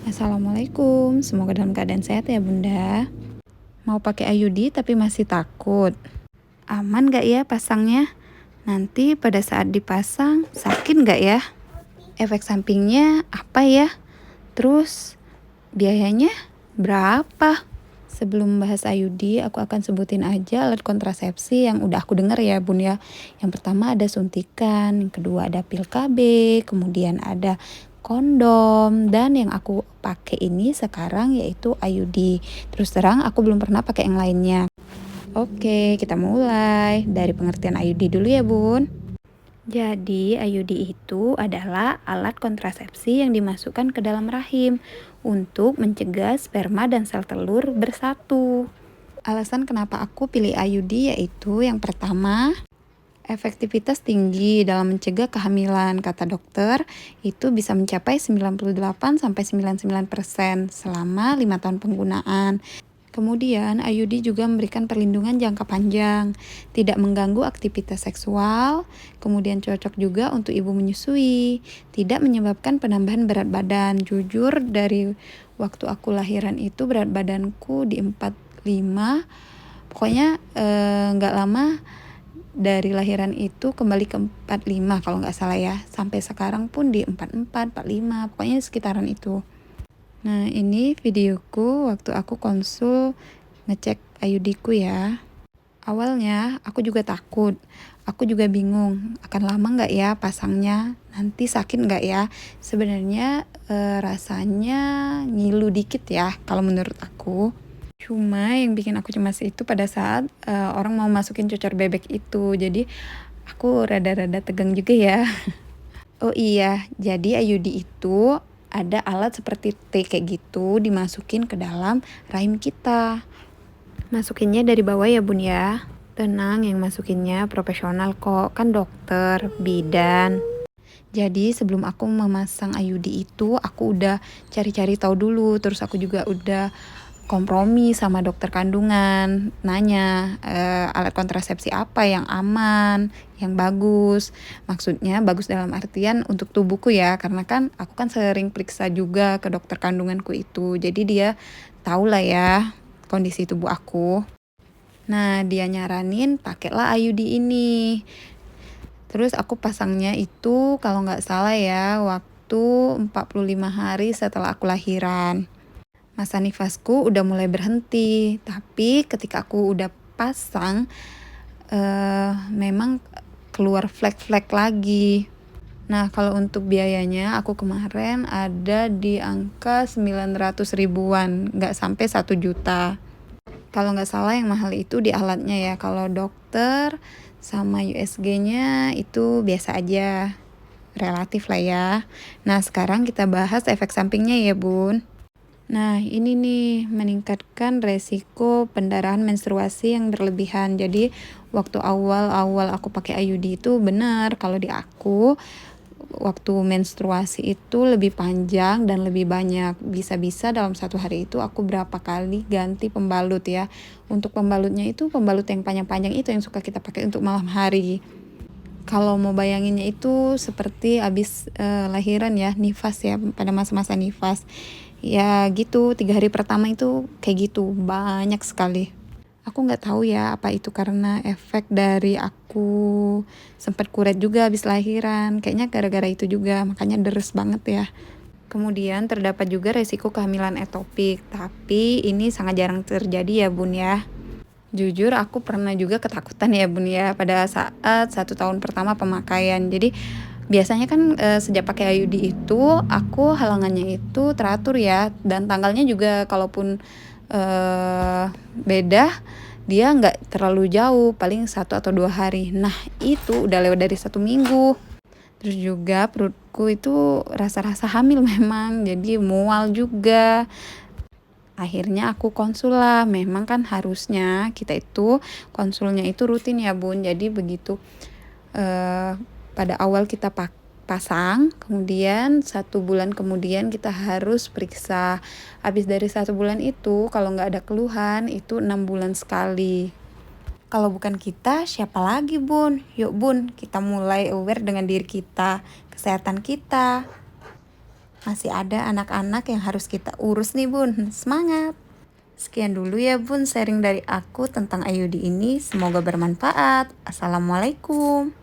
Assalamualaikum, semoga dalam keadaan sehat ya Bunda. Mau pakai IUD tapi masih takut. Aman gak ya pasangnya? Nanti pada saat dipasang sakit gak ya? Efek sampingnya apa ya? Terus biayanya berapa? Sebelum bahas IUD, aku akan sebutin aja alat kontrasepsi yang udah aku dengar ya Bun ya. Yang pertama ada suntikan, yang kedua ada pil KB, kemudian ada kondom, dan yang aku pakai ini sekarang yaitu IUD. Terus terang aku belum pernah pakai yang lainnya. Oke, kita mulai dari pengertian IUD dulu ya Bun. Jadi, IUD itu adalah alat kontrasepsi yang dimasukkan ke dalam rahim untuk mencegah sperma dan sel telur bersatu. Alasan kenapa aku pilih IUD yaitu yang pertama, efektivitas tinggi dalam mencegah kehamilan, kata dokter, itu bisa mencapai 98-99% selama 5 tahun penggunaan. Kemudian, IUD juga memberikan perlindungan jangka panjang, tidak mengganggu aktivitas seksual, kemudian cocok juga untuk ibu menyusui, tidak menyebabkan penambahan berat badan. Jujur, dari waktu aku lahiran itu berat badanku di 45, pokoknya nggak lama dari lahiran itu kembali ke 45 kalau nggak salah ya, sampai sekarang pun di 44, 45, pokoknya sekitaran itu. Nah, ini videoku waktu aku konsul ngecek IUD-ku ya. Awalnya aku juga takut, aku juga bingung akan lama nggak ya pasangnya, nanti sakit nggak ya. Sebenarnya rasanya ngilu dikit ya kalau menurut aku. Cuma yang bikin aku cemas itu pada saat orang mau masukin cocor bebek itu, jadi aku rada-rada tegang juga ya. Oh iya, jadi IUD itu ada alat seperti T kayak gitu dimasukin ke dalam rahim kita. Masukinnya dari bawah ya Bun ya. Tenang, yang masukinnya profesional kok, kan dokter, bidan. Jadi sebelum aku memasang IUD itu, aku udah cari-cari tahu dulu, terus aku juga udah kompromi sama dokter kandungan, nanya alat kontrasepsi apa yang aman, yang bagus. Maksudnya bagus dalam artian untuk tubuhku ya, karena kan aku kan sering periksa juga ke dokter kandunganku itu, jadi dia tahu lah ya kondisi tubuh aku. Nah, dia nyaranin pakailah IUD ini. Terus aku pasangnya itu kalau nggak salah ya waktu 45 hari setelah aku lahiran. Masa nifasku udah mulai berhenti, tapi ketika aku udah pasang memang keluar flek-flek lagi. Nah, kalau untuk biayanya aku kemarin ada di angka 900 ribuan, nggak sampai 1 juta. Kalau nggak salah yang mahal itu di alatnya ya, kalau dokter sama USG-nya itu biasa aja, relatif lah ya. Nah, sekarang kita bahas efek sampingnya ya Bun. Nah, ini nih meningkatkan resiko pendarahan menstruasi yang berlebihan. Jadi, waktu awal-awal aku pakai IUD itu benar kalau di aku waktu menstruasi itu lebih panjang dan lebih banyak. Bisa-bisa dalam satu hari itu aku berapa kali ganti pembalut ya. Untuk pembalutnya itu pembalut yang panjang-panjang itu yang suka kita pakai untuk malam hari. Kalau mau bayanginnya itu seperti abis lahiran ya, nifas ya, pada masa-masa nifas. Ya gitu, 3 hari pertama itu kayak gitu, banyak sekali. Aku nggak tahu ya apa itu karena efek dari aku sempat kuret juga habis lahiran. Kayaknya gara-gara itu juga, makanya deres banget ya. Kemudian terdapat juga resiko kehamilan ektopik, tapi ini sangat jarang terjadi ya Bun ya. Jujur aku pernah juga ketakutan ya Bun ya pada saat 1 tahun pertama pemakaian. Jadi biasanya kan sejak pakai IUD itu aku halangannya itu teratur ya, dan tanggalnya juga kalaupun beda dia nggak terlalu jauh, paling 1 atau 2 hari. Nah itu udah lewat dari 1 minggu. Terus juga perutku itu rasa-rasa hamil memang, jadi mual juga. Akhirnya aku konsul lah, memang kan harusnya kita itu konsulnya itu rutin ya Bun. Jadi begitu pada awal kita pasang, kemudian 1 bulan kemudian kita harus periksa. Habis dari 1 bulan itu kalau nggak ada keluhan itu 6 bulan sekali. Kalau bukan kita, siapa lagi Bun? Yuk Bun, kita mulai aware dengan diri kita, kesehatan kita. Masih ada anak-anak yang harus kita urus nih Bun, semangat! Sekian dulu ya Bun sharing dari aku tentang IUD ini, semoga bermanfaat. Assalamualaikum.